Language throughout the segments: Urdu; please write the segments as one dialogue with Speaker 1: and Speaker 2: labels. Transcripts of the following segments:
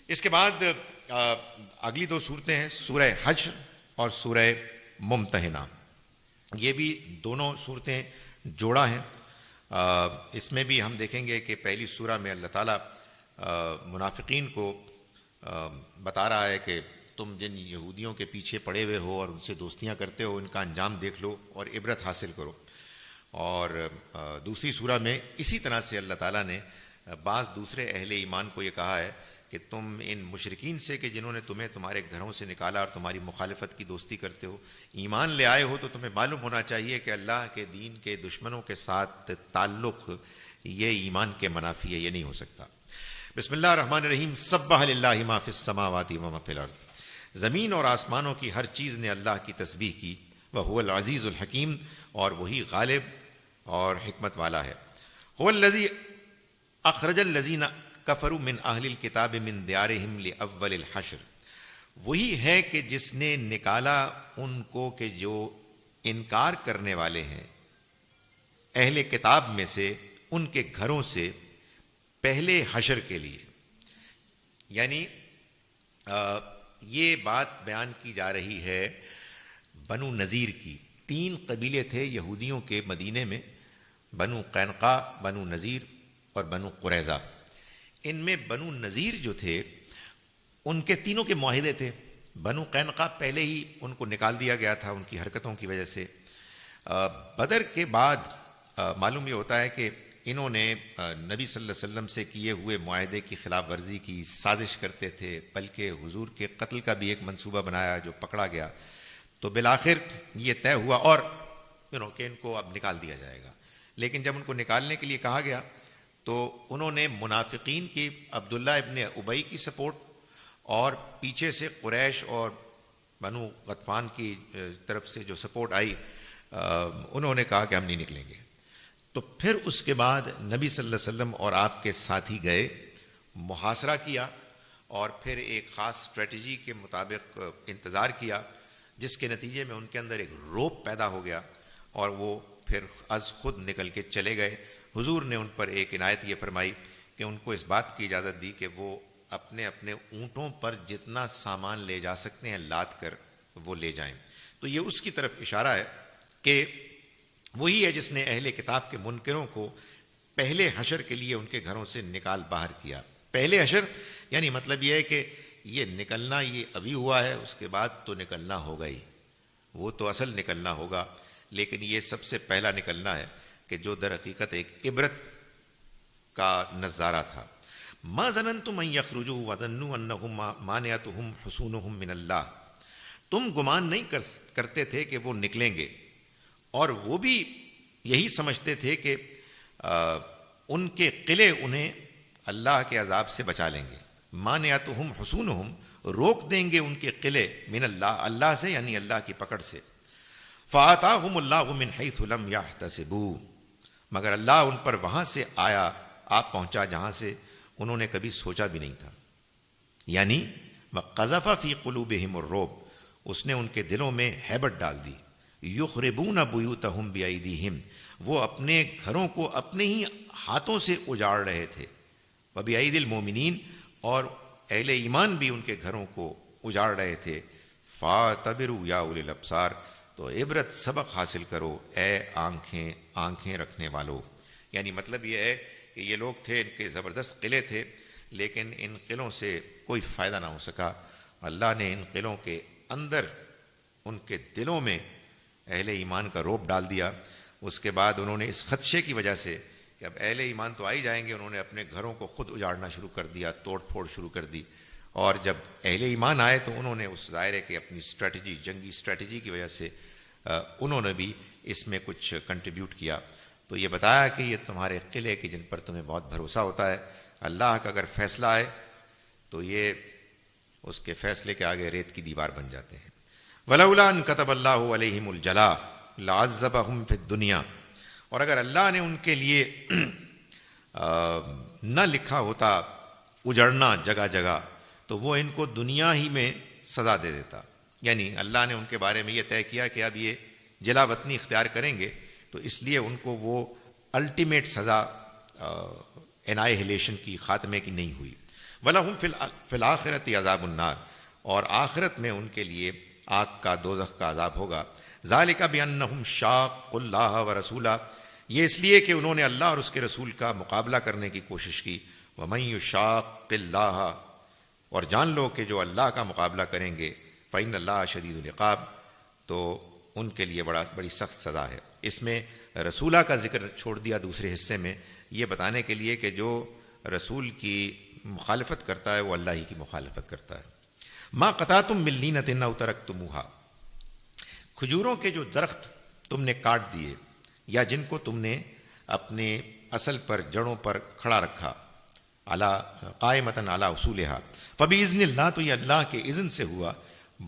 Speaker 1: اس کے بعد اگلی دو صورتیں ہیں سورہ حشر اور سورہ ممتحنہ. یہ بھی دونوں صورتیں جوڑا ہیں. اس میں بھی ہم دیکھیں گے کہ پہلی سورہ میں اللہ تعالیٰ منافقین کو بتا رہا ہے کہ تم جن یہودیوں کے پیچھے پڑے ہوئے ہو اور ان سے دوستیاں کرتے ہو ان کا انجام دیکھ لو اور عبرت حاصل کرو. اور دوسری سورہ میں اسی طرح سے اللہ تعالیٰ نے بعض دوسرے اہل ایمان کو یہ کہا ہے کہ تم ان مشرکین سے کہ جنہوں نے تمہیں تمہارے گھروں سے نکالا اور تمہاری مخالفت کی دوستی کرتے ہو ایمان لے آئے ہو تو تمہیں معلوم ہونا چاہیے کہ اللہ کے دین کے دشمنوں کے ساتھ تعلق یہ ایمان کے منافی ہے، یہ نہیں ہو سکتا. بسم اللہ الرحمن الرحیم. سبح للہ ما فی السماوات و ما فی الارض. زمین اور آسمانوں کی ہر چیز نے اللہ کی تسبیح کی. وہو العزیز الحکیم، اور وہی غالب اور حکمت والا ہے. هو الذی اخرج الذین کفروا من اہل الکتاب من دیارہم لاول الحشر. وہی ہے کہ جس نے نکالا ان کو کہ جو انکار کرنے والے ہیں اہل کتاب میں سے ان کے گھروں سے پہلے حشر کے لیے. یعنی یہ بات بیان کی جا رہی ہے بنو نذیر کی. 3 قبیلے تھے یہودیوں کے مدینے میں، بنو قینقاع، بنو نذیر اور بنو قریظہ. ان میں بنو نذیر جو تھے ان کے تینوں کے معاہدے تھے. بنو قینقاع پہلے ہی ان کو نکال دیا گیا تھا ان کی حرکتوں کی وجہ سے. بدر کے بعد معلوم یہ ہوتا ہے کہ انہوں نے نبی صلی اللہ علیہ وسلم سے کیے ہوئے معاہدے کی خلاف ورزی کی، سازش کرتے تھے، بلکہ حضور کے قتل کا بھی ایک منصوبہ بنایا جو پکڑا گیا. تو بالآخر یہ طے ہوا اور کہ ان کو اب نکال دیا جائے گا. لیکن جب ان کو نکالنے کے لیے کہا گیا تو انہوں نے منافقین کی، عبداللہ ابن ابی کی سپورٹ اور پیچھے سے قریش اور بنو غطفان کی طرف سے جو سپورٹ آئی، انہوں نے کہا کہ ہم نہیں نکلیں گے. تو پھر اس کے بعد نبی صلی اللہ علیہ وسلم اور آپ کے ساتھی گئے، محاصرہ کیا اور پھر ایک خاص اسٹریٹجی کے مطابق انتظار کیا، جس کے نتیجے میں ان کے اندر ایک روب پیدا ہو گیا اور وہ پھر از خود نکل کے چلے گئے. حضور نے ان پر ایک عنایت یہ فرمائی کہ ان کو اس بات کی اجازت دی کہ وہ اپنے اپنے اونٹوں پر جتنا سامان لے جا سکتے ہیں لاد کر وہ لے جائیں. تو یہ اس کی طرف اشارہ ہے کہ وہی ہے جس نے اہل کتاب کے منکروں کو پہلے حشر کے لیے ان کے گھروں سے نکال باہر کیا. پہلے حشر یعنی مطلب یہ ہے کہ یہ نکلنا یہ ابھی ہوا ہے، اس کے بعد تو نکلنا ہوگا ہی، وہ تو اصل نکلنا ہوگا. لیکن یہ سب سے پہلا نکلنا ہے کہ جو در حقیقت ایک عبرت کا نظارہ تھا. ما ظننتم ان یخرجوا وظنوا انہم مانعتہم حصونہم من اللہ. تم گمان نہیں کرتے تھے کہ وہ نکلیں گے، اور وہ بھی یہی سمجھتے تھے کہ ان کے قلعے انہیں اللہ کے عذاب سے بچا لیں گے. مانعتہم حصونہم، روک دیں گے ان کے قلعے، من اللہ، اللہ سے یعنی اللہ کی پکڑ سے. فآتاہم اللہ من حیث لم یحتسبوا، مگر اللہ ان پر وہاں سے آیا، آپ پہنچا جہاں سے انہوں نے کبھی سوچا بھی نہیں تھا. یعنی وقذف فی قلوبہم الرعب، اس نے ان کے دلوں میں ہیبت ڈال دی. یخربون بیوتہم بایدیہم، وہ اپنے گھروں کو اپنے ہی ہاتھوں سے اجاڑ رہے تھے. وبایدی المومنین، اور اہل ایمان بھی ان کے گھروں کو اجاڑ رہے تھے. فاعتبروا یا اولی الابصار، تو عبرت سبق حاصل کرو اے آنکھیں رکھنے والو. یعنی مطلب یہ ہے کہ یہ لوگ تھے، ان کے زبردست قلعے تھے، لیکن ان قلعوں سے کوئی فائدہ نہ ہو سکا. اللہ نے ان قلعوں کے اندر ان کے دلوں میں اہل ایمان کا روب ڈال دیا. اس کے بعد انہوں نے اس خدشے کی وجہ سے کہ اب اہل ایمان تو آ ہی جائیں گے، انہوں نے اپنے گھروں کو خود اجاڑنا شروع کر دیا، توڑ پھوڑ شروع کر دی. اور جب اہل ایمان آئے تو انہوں نے اس ظاہر ہے کہ اپنی اسٹریٹجی، جنگی اسٹریٹجی کی وجہ سے انہوں نے بھی اس میں کچھ کنٹریبیوٹ کیا. تو یہ بتایا کہ یہ تمہارے قلعے کہ جن پر تمہیں بہت بھروسہ ہوتا ہے، اللہ کا اگر فیصلہ آئے تو یہ اس کے فیصلے کے آگے ریت کی دیوار بن جاتے ہیں. وَلَوْلَا أَن كَتَبَ اللَّهُ عَلَيْهِمُ الْجَلَاءَ لَعَذَّبَهُمْ فِي الدُّنْيَا، اور اگر اللہ نے ان کے لیے نہ لکھا ہوتا اجڑنا جگہ جگہ تو وہ ان کو دنیا ہی میں سزا دے دیتا. یعنی اللہ نے ان کے بارے میں یہ طے کیا کہ اب یہ جلا وطنی اختیار کریں گے، تو اس لیے ان کو وہ الٹیمیٹ سزا انائہیلیشن کی، خاتمے کی نہیں ہوئی. وَلَهُمْ فِي الْآخِرَةِ عَذَابُ النَّارِ، اور آخرت میں ان کے لیے آگ کا، دوزخ کا عذاب ہوگا. ذَلِكَ بِأَنَّهُمْ شَاقُّوا اللَّهَ وَرَسُولَهُ، یہ اس لیے کہ انہوں نے اللہ اور اس کے رسول کا مقابلہ کرنے کی کوشش کی. وَمَن يُشَاقِّ اللَّهَ، اور جان لو کہ جو اللہ کا مقابلہ کریں گے فَإِنَّ اللَّهَ شَدِيدُ الْعِقَابِ، تو ان کے لیے بڑی سخت سزا ہے. اس میں رسولہ کا ذکر چھوڑ دیا دوسرے حصے میں، یہ بتانے کے لیے کہ جو رسول کی مخالفت کرتا ہے وہ اللہ ہی کی مخالفت کرتا ہے. ما قطعتم من لینۃ او ترکتموہا، کھجوروں کے جو درخت تم نے کاٹ دیے یا جن کو تم نے اپنے اصل پر، جڑوں پر کھڑا رکھا، قائمۃ علی اصولہا، فباذن اللہ، تو یہ اللہ کے اذن سے ہوا.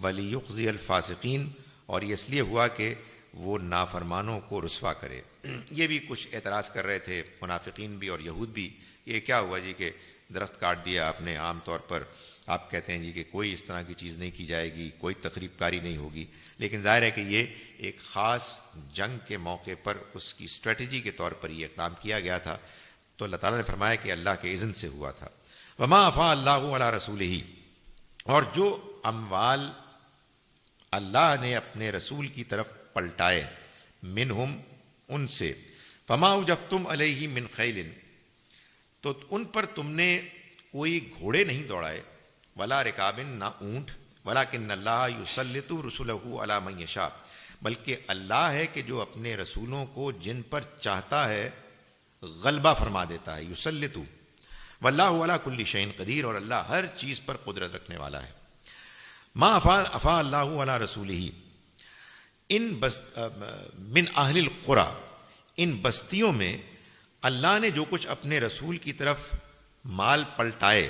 Speaker 1: ولیخزی الفاسقین، اور یہ اس لیے ہوا کہ وہ نافرمانوں کو رسوا کرے. یہ بھی کچھ اعتراض کر رہے تھے منافقین بھی اور یہود بھی، یہ کیا ہوا جی کہ درخت کاٹ دیا آپ نے، عام طور پر آپ کہتے ہیں جی کہ کوئی اس طرح کی چیز نہیں کی جائے گی، کوئی تقریب کاری نہیں ہوگی، لیکن ظاہر ہے کہ یہ ایک خاص جنگ کے موقع پر اس کی اسٹریٹجی کے طور پر یہ اقدام کیا گیا تھا. تو اللہ تعالیٰ نے فرمایا کہ اللہ کے اذن سے ہوا تھا. وما افاء اللہ علی رسولہ، اور جو اموال اللہ نے اپنے رسول کی طرف پلٹائے، منہم، ان سے، فما اوجفتم علیہ من خیل، تو ان پر تم نے کوئی گھوڑے نہیں دوڑائے، ولا رکاب، نہ اونٹ، ولکن اللہ یسلط رسلہ علی من یشاء، بلکہ اللہ ہے کہ جو اپنے رسولوں کو جن پر چاہتا ہے غلبہ فرما دیتا ہے. یسلط، واللہ علی کل شیء قدیر، اور اللہ ہر چیز پر قدرت رکھنے والا ہے. ما افاء اللہ علی رسولہ، من اہل القری، ان بستیوں میں اللہ نے جو کچھ اپنے رسول کی طرف مال پلٹائے،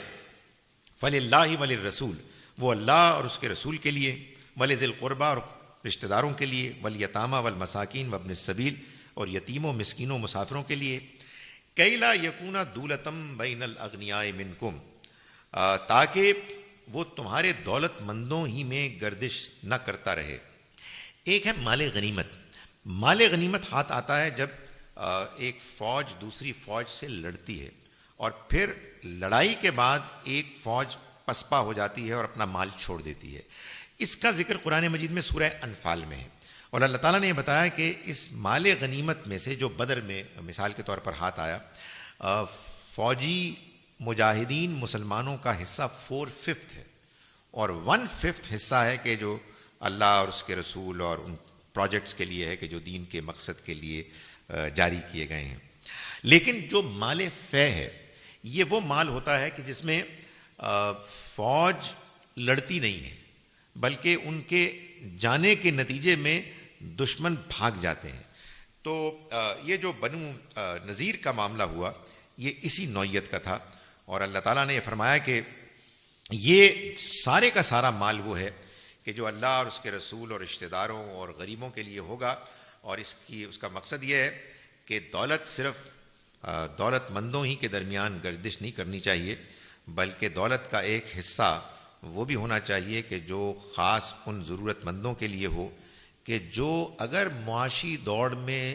Speaker 1: فللہ وللرسول، وہ اللہ اور اس کے رسول کے لیے، ولذی القربی، اور رشتہ داروں کے لیے، والیتامی والمساکین وابن السبیل، اور یتیموں، مسکینوں، مسافروں کے لیے، کی لا یکون دولۃ بین الاغنیاء منکم، تاکہ وہ تمہارے دولت مندوں ہی میں گردش نہ کرتا رہے. ایک ہے مال غنیمت. مال غنیمت ہاتھ آتا ہے جب ایک فوج دوسری فوج سے لڑتی ہے اور پھر لڑائی کے بعد ایک فوج پسپا ہو جاتی ہے اور اپنا مال چھوڑ دیتی ہے. اس کا ذکر قرآن مجید میں سورہ انفال میں ہے، اور اللہ تعالیٰ نے یہ بتایا کہ اس مال غنیمت میں سے جو بدر میں مثال کے طور پر ہاتھ آیا، فوجی مجاہدین مسلمانوں کا حصہ 4/5 ہے، اور 1/5 حصہ ہے کہ جو اللہ اور اس کے رسول اور ان پروجیکٹس کے لیے ہے کہ جو دین کے مقصد کے لیے جاری کیے گئے ہیں. لیکن جو مال فے ہے، یہ وہ مال ہوتا ہے کہ جس میں فوج لڑتی نہیں ہے، بلکہ ان کے جانے کے نتیجے میں دشمن بھاگ جاتے ہیں. تو یہ جو بنو نذیر کا معاملہ ہوا یہ اسی نوعیت کا تھا، اور اللہ تعالیٰ نے یہ فرمایا کہ یہ سارے کا سارا مال وہ ہے کہ جو اللہ اور اس کے رسول اور رشتہ داروں اور غریبوں کے لیے ہوگا، اور اس کا مقصد یہ ہے کہ دولت صرف دولت مندوں ہی کے درمیان گردش نہیں کرنی چاہیے، بلکہ دولت کا ایک حصہ وہ بھی ہونا چاہیے کہ جو خاص ان ضرورت مندوں کے لیے ہو، کہ جو اگر معاشی دوڑ میں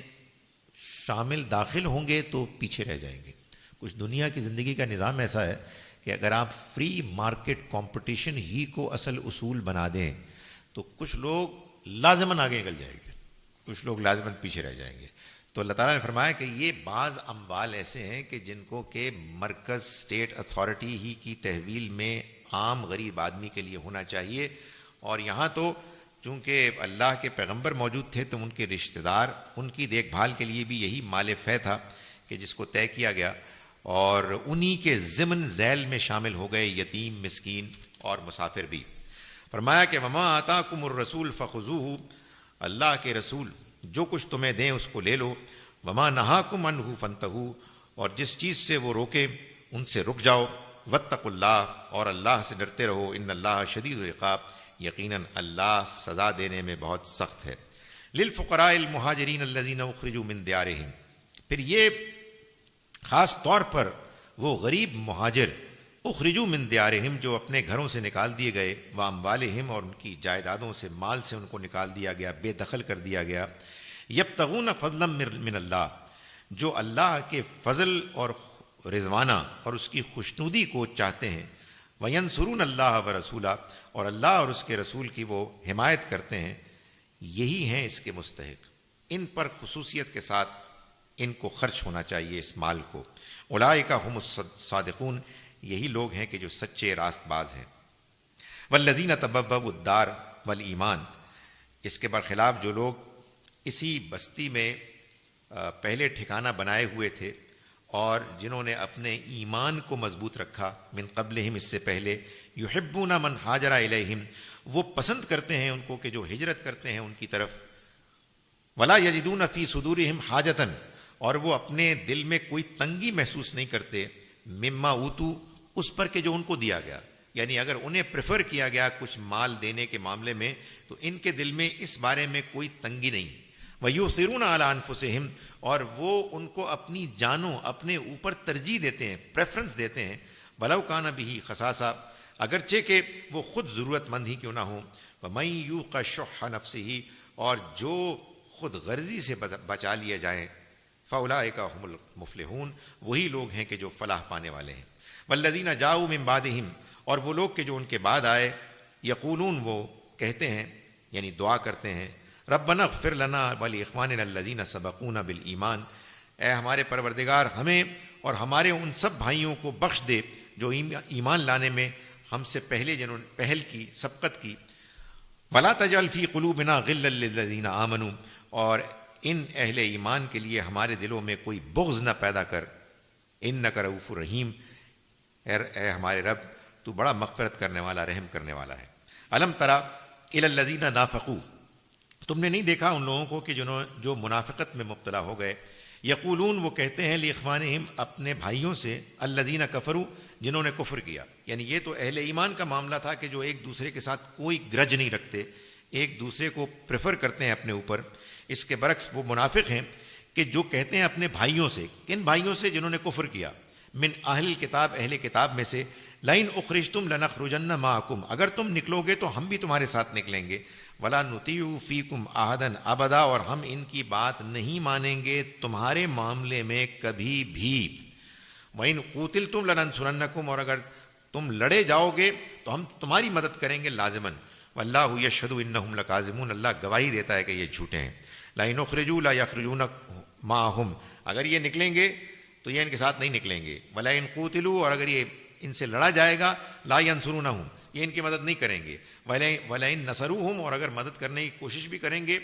Speaker 1: شامل داخل ہوں گے تو پیچھے رہ جائیں گے. کچھ دنیا کی زندگی کا نظام ایسا ہے کہ اگر آپ فری مارکیٹ کمپٹیشن ہی کو اصل اصول بنا دیں تو کچھ لوگ لازماً آگے نکل جائیں گے، کچھ لوگ لازماً پیچھے رہ جائیں گے. تو اللہ تعالیٰ نے فرمایا کہ یہ بعض اموال ایسے ہیں کہ جن کو کہ مرکز اسٹیٹ اتھارٹی ہی کی تحویل میں عام غریب آدمی کے لیے ہونا چاہیے. اور یہاں تو چونکہ اللہ کے پیغمبر موجود تھے تو ان کے رشتہ دار، ان کی دیکھ بھال کے لیے بھی یہی مال فے تھا کہ جس کو طے کیا گیا، اور انہی کے ضمن ذیل میں شامل ہو گئے یتیم، مسکین اور مسافر بھی. فرمایا کہ وما آتاکم الرسول فخذوہ، اللہ کے رسول جو کچھ تمہیں دیں اس کو لے لو، وما نہاکم عنہ فانتہوا، اور جس چیز سے وہ روکیں ان سے رک جاؤ، واتقوا اللہ، اور اللہ سے ڈرتے رہو، ان اللہ شدید العقاب، یقیناً اللہ سزا دینے میں بہت سخت ہے. للفقراء المہاجرین الذین اخرجوا من دیارہم، پھر یہ خاص طور پر وہ غریب مہاجر، اخرجوا من دیارہم، جو اپنے گھروں سے نکال دیے گئے، واموالہم، اور ان کی جائیدادوں سے، مال سے ان کو نکال دیا گیا، بے دخل کر دیا گیا، یبتغون فضلا من اللہ، جو اللہ کے فضل اور رضوانہ اور اس کی خوشنودی کو چاہتے ہیں، وَيَنْصُرُونَ اللَّهَ وَرَسُولَهُ، اور اللہ اور اس کے رسول کی وہ حمایت کرتے ہیں، یہی ہیں اس کے مستحق، ان پر خصوصیت کے ساتھ ان کو خرچ ہونا چاہیے اس مال کو۔ اولئک هم الصادقون، یہی لوگ ہیں کہ جو سچے راست باز ہیں۔ والذین تبوؤا الدار والایمان، اس کے برخلاف جو لوگ اسی بستی میں پہلے ٹھکانہ بنائے ہوئے تھے اور جنہوں نے اپنے ایمان کو مضبوط رکھا، من قبلہم، اس سے پہلے، یحبون من ہاجر الیہم، وہ پسند کرتے ہیں ان کو کہ جو ہجرت کرتے ہیں ان کی طرف، ولا یجدون فی صدورہم حاجۃ، اور وہ اپنے دل میں کوئی تنگی محسوس نہیں کرتے، مما اوتو، اس پر کہ جو ان کو دیا گیا، یعنی اگر انہیں پریفر کیا گیا کچھ مال دینے کے معاملے میں تو ان کے دل میں اس بارے میں کوئی تنگی نہیں۔ وَيُؤْثِرُونَ عَلَىٰ أَنفُسِهِمْ، اور وہ ان کو اپنی جانوں، اپنے اوپر ترجیح دیتے ہیں، پریفرنس دیتے ہیں، وَلَوْ كَانَ بِهِ خَصَاصَةٌ، اگرچہ کہ وہ خود ضرورت مند ہی کیوں نہ ہوں، وَمَن يُوقَ شُحَّ نَفْسِهِ، اور جو خود غرضی سے بچا لیے جائیں، فَأُولَٰئِكَ هُمُ الْمُفْلِحُونَ، وہی لوگ ہیں کہ جو فلاح پانے والے ہیں۔ وَالَّذِينَ جَاءُوا مِن بَعْدِهِمْ، اور وہ لوگ کہ جو ان کے بعد آئے، یقولون، وہ کہتے ہیں یعنی دعا کرتے ہیں، ربنا اغفر لنا ولاخواننا الذین سبقونا بالایمان، اے ہمارے پروردگار ہمیں اور ہمارے ان سب بھائیوں کو بخش دے جو ایمان لانے میں ہم سے پہلے جنہوں نے پہل کی، سبقت کی، ولا تجعل فی قلوبنا غلا للذین آمنوا، اور ان اہل ایمان کے لیے ہمارے دلوں میں کوئی بغض نہ پیدا کر، انک رؤوف رحیم، اے ہمارے رب تو بڑا مغفرت کرنے والا، رحم کرنے والا ہے۔ الم تری الی الذین نافقوا، تم نے نہیں دیکھا ان لوگوں کو کہ جو منافقت میں مبتلا ہو گئے، یقولون، وہ کہتے ہیں، لاخوانہم، اپنے بھائیوں سے، الذین کفروا، جنہوں نے کفر کیا، یعنی یہ تو اہل ایمان کا معاملہ تھا کہ جو ایک دوسرے کے ساتھ کوئی گرج نہیں رکھتے، ایک دوسرے کو پریفر کرتے ہیں اپنے اوپر۔ اس کے برعکس وہ منافق ہیں کہ جو کہتے ہیں اپنے بھائیوں سے، کن بھائیوں سے؟ جنہوں نے کفر کیا، من اہل الکتاب، اہل کتاب میں سے، لئن اخرجتم لنخرجن معکم، اگر تم نکلو گے تو ہم بھی تمہارے ساتھ نکلیں گے، ولا نطیع فیکم احدا ابدا، اور ہم ان کی بات نہیں مانیں گے تمہارے معاملے میں کبھی بھی، وَإِن قُوتِلْتُمْ لَنَنصُرَنَّكُمْ، اور اگر تم لڑے جاؤ گے تو ہم تمہاری مدد کریں گے لازماً، وَاللَّهُ يَشْهَدُ إِنَّهُمْ لَكَاذِبُونَ، اللہ گواہی دیتا ہے کہ یہ جھوٹے ہیں، لَئِنْ أُخْرِجُوا لَيَخْرُجُونَ مَعَهُمْ، اگر یہ نکلیں گے تو یہ ان کے ساتھ نہیں نکلیں گے، وَلَئِنْ قُوتِلُوا، اور اگر یہ ان سے لڑا جائے گا، لَا يَنْصُرُونَهُمْ، یہ ان کی مدد نہیں کریں گے، وَلَئِنْ نَصَرُوهُمْ، اور اگر مدد کرنے کی کوشش بھی کریں گے،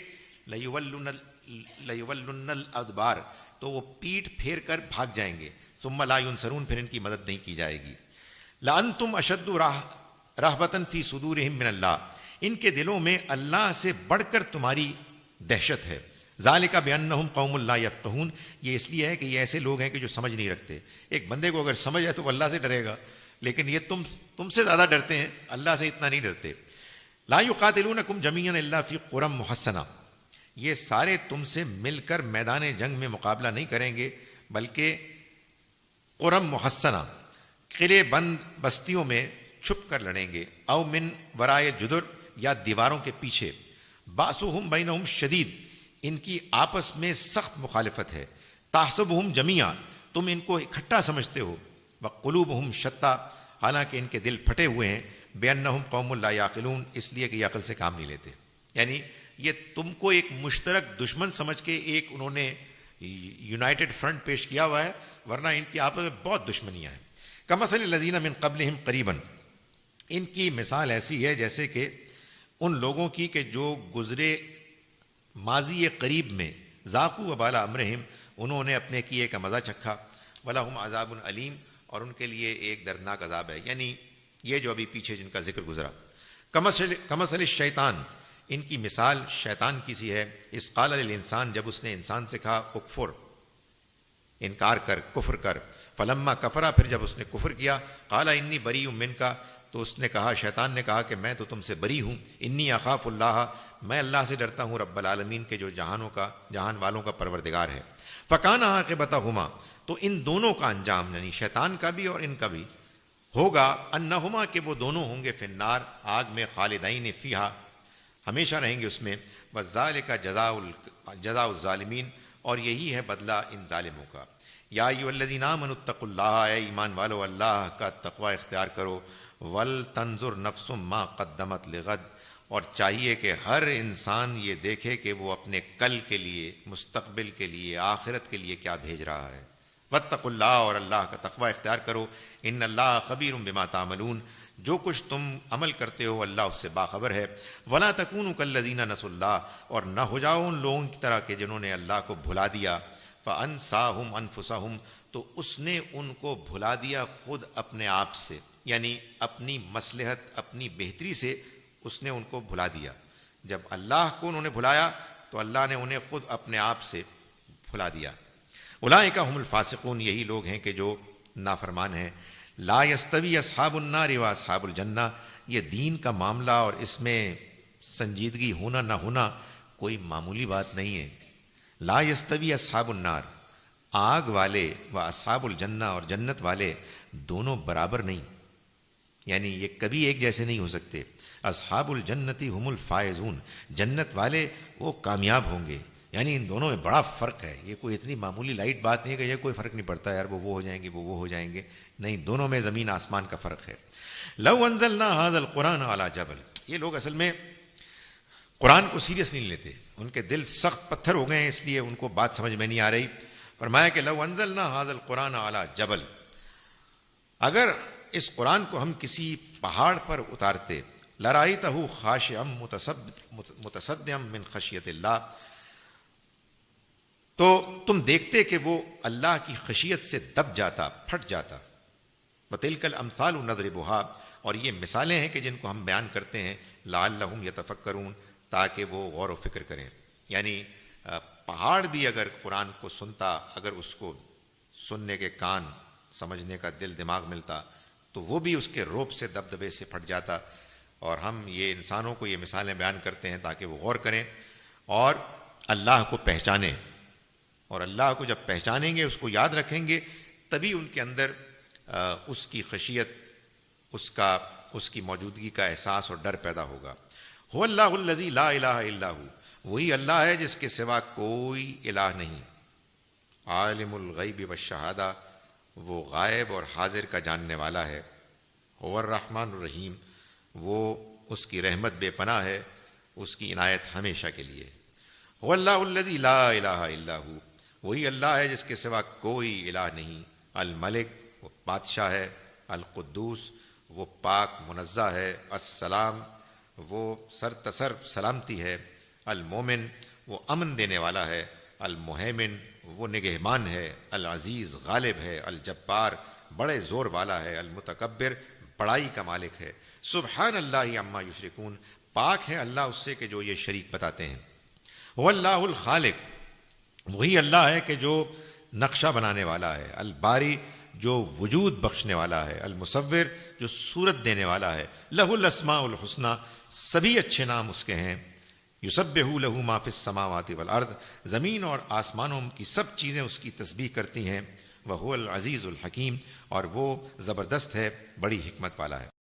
Speaker 1: لَيُوَلُّنَّ الْأَدْبَارَ، تو وہ پیٹھ پھیر کر بھاگ جائیں گے، ثُمَّ لَا يُنْصَرُونَ، پھر ان کی مدد نہیں کی جائے گی۔ لَأَنْتُمْ أَشَدُّ رَهْبَةً فِي صُدُورِهِمْ مِنَ اللَّهِ، ان کے دلوں میں اللہ سے بڑھ کر تمہاری دہشت ہے، ذَلِكَ بِأَنَّهُمْ قَوْمٌ لَا يَفْقَهُونَ، یہ اس لیے ہے کہ یہ ایسے لوگ ہیں کہ جو سمجھ نہیں رکھتے، ایک بندے کو اگر سمجھ ہے تو وہ اللہ سے ڈرے گا، لیکن یہ تم سے زیادہ ڈرتے ہیں، اللہ سے اتنا نہیں ڈرتے۔ لا يقاتلونکم جمیعا الا فی قری محصنہ، یہ سارے تم سے مل کر میدان جنگ میں مقابلہ نہیں کریں گے، بلکہ قری محصنہ، قلعے بند بستیوں میں چھپ کر لڑیں گے، او من ورائے جدر، یا دیواروں کے پیچھے، باسہم بینہم شدید، ان کی آپس میں سخت مخالفت ہے، تحسبہم جمیعا، تم ان کو اکٹھا سمجھتے ہو، وقلوبہم شتیٰ، حالانکہ ان کے دل پھٹے ہوئے ہیں، بأنہم قوم لا یعقلون، اس لیے کہ یہ عقل سے کام نہیں لیتے، یعنی یہ تم کو ایک مشترک دشمن سمجھ کے ایک انہوں نے یونائٹڈ فرنٹ پیش کیا ہوا ہے، ورنہ ان کی آپس میں بہت دشمنیاں ہیں۔ کمثل الذین من قبلہم قریبا، ان کی مثال ایسی ہے جیسے کہ ان لوگوں کی کہ جو گزرے ماضی قریب میں، ذاقوا وبال امرہم، انہوں نے اپنے کیے کا مزہ چکھا، ولہم عذاب علیم، اور ان کے لیے ایک دردناک عذاب ہے، یعنی یہ جو ابھی پیچھے جن کا ذکر گزرا۔ کمثل الشیطان، ان کی مثال شیطان کی سی ہے، اس قال للانسان، جب اس نے انسان سے کہا اکفر، انکار کر، کفر کر، فلما کفرا، پھر جب اس نے کفر کیا، قال انی بریء منک، تو اس نے کہا، شیطان نے کہا کہ میں تو تم سے بری ہوں، انی اخاف اللہ، میں اللہ سے ڈرتا ہوں، رب العالمین کے جو جہان والوں کا پروردگار ہے۔ فکان عاقبتہما، تو ان دونوں کا انجام، یعنی شیطان کا بھی اور ان کا بھی، ہوگا انہما، کہ وہ دونوں ہوں گے، فی النار، آگ میں، خالدین فیہا، ہمیشہ رہیں گے اس میں، وذالک جزاء الظالمین، اور یہی ہے بدلہ ان ظالموں کا۔ یا ایھا الذین آمنوا اتقوا اللہ، اے ایمان والو اللہ کا تقوی اختیار کرو، وَلْتَنْظُرْ نَفْسٌ مَا قَدَّمَتْ لِغَدٍ، اور چاہیے کہ ہر انسان یہ دیکھے کہ وہ اپنے کل کے لیے، مستقبل کے لیے، آخرت کے لیے کیا بھیج رہا ہے۔ وَاتَّقُوا اللَّهَ، اور اللہ کا تقوی اختیار کرو، إِنَّ اللَّهَ خَبِيرٌ بِمَا تَعْمَلُونَ، جو کچھ تم عمل کرتے ہو اللہ اس سے باخبر ہے۔ وَلَا تَكُونُوا كَالَّذِينَ نَسُوا اللَّهَ، اور نہ ہو جاؤ ان لوگوں کی طرح کہ جنہوں نے اللہ کو بھلا دیا۔ فَأَنسَاهُمْ أَنفُسَهُمْ، تو اس نے ان کو بھلا دیا خود اپنے آپ سے، یعنی اپنی مصلحت، اپنی بہتری سے اس نے ان کو بھلا دیا۔ جب اللہ کو انہوں نے بھلایا تو اللہ نے انہیں خود اپنے آپ سے بھلا دیا۔ اولئک هم الفاسقون، یہی لوگ ہیں کہ جو نافرمان ہیں۔ لا یستوی اصحاب النار و اصحاب الجنہ، یہ دین کا معاملہ اور اس میں سنجیدگی ہونا نہ ہونا کوئی معمولی بات نہیں ہے۔ لا یستوی اصحاب النار، آگ والے، و اصحاب الجنہ، اور جنت والے، دونوں برابر نہیں، یعنی یہ کبھی ایک جیسے نہیں ہو سکتے۔ اصحاب الجنتی ہم الفائزون، جنت والے وہ کامیاب ہوں گے، یعنی ان دونوں میں بڑا فرق ہے۔ یہ کوئی اتنی معمولی لائٹ بات نہیں ہے کہ یہ کوئی فرق نہیں پڑتا یار، وہ ہو جائیں گے، وہ ہو جائیں گے، نہیں، دونوں میں زمین آسمان کا فرق ہے۔ لو انزلنا هذا القرآن على جبل، یہ لوگ اصل میں قرآن کو سیریس نہیں لیتے، ان کے دل سخت پتھر ہو گئے ہیں، اس لیے ان کو بات سمجھ میں نہیں آ رہی۔ فرمایا کہ لو انزلنا هذا القرآن على جبل، اگر اس قرآن کو ہم کسی پہاڑ پر اتارتے، لرأيته خاشعا متصدعا من خشیت اللہ، تو تم دیکھتے کہ وہ اللہ کی خشیت سے دب جاتا، پھٹ جاتا۔ وَتِلْكَ الْأَمْثَالُ نَضْرِبُهَا، اور یہ مثالیں ہیں کہ جن کو ہم بیان کرتے ہیں، لَعَلَّهُمْ يَتَفَكَّرُونَ، تاکہ وہ غور و فکر کریں۔ یعنی پہاڑ بھی اگر قرآن کو سنتا، اگر اس کو سننے کے کان، سمجھنے کا دل دماغ ملتا، تو وہ بھی اس کے روب سے، دبدبے سے پھٹ جاتا۔ اور ہم یہ انسانوں کو یہ مثالیں بیان کرتے ہیں تاکہ وہ غور کریں اور اللہ کو پہچانیں، اور اللہ کو جب پہچانیں گے، اس کو یاد رکھیں گے، تبھی ان کے اندر اس کی خشیت، اس کی موجودگی کا احساس اور ڈر پیدا ہوگا۔ هو اللہ الذی لا الہ الا ہو، وہی اللہ ہے جس کے سوا کوئی الہ نہیں۔ عالم الغیب والشہادہ، وہ غائب اور حاضر کا جاننے والا ہے۔ هو الرحمن الرحیم، وہ اس کی رحمت بے پناہ ہے، اس کی عنایت ہمیشہ کے لیے۔ هو اللہ الذی لا الہ الا ہو، وہی اللہ ہے جس کے سوا کوئی الہ نہیں۔ الملک، وہ بادشاہ ہے۔ القدوس، وہ پاک منزہ ہے۔ السلام، وہ سر تسر سلامتی ہے۔ المومن، وہ امن دینے والا ہے۔ المہیمن، وہ نگہبان ہے۔ العزیز، غالب ہے۔ الجبار، بڑے زور والا ہے۔ المتکبر، بڑائی کا مالک ہے۔ سبحان اللہ عما یشرکون، پاک ہے اللہ اس سے کہ جو یہ شریک بتاتے ہیں۔ هو اللہ الخالق، وہی اللہ ہے کہ جو نقشہ بنانے والا ہے۔ الباری، جو وجود بخشنے والا ہے۔ المصور، جو صورت دینے والا ہے۔ لہ الاسماء الحسنی، سبھی اچھے نام اس کے ہیں۔ یسبح لہ ما فی السماوات والارض، زمین اور آسمانوں کی سب چیزیں اس کی تسبیح کرتی ہیں۔ وہو العزیز الحکیم، اور وہ زبردست ہے، بڑی حکمت والا ہے۔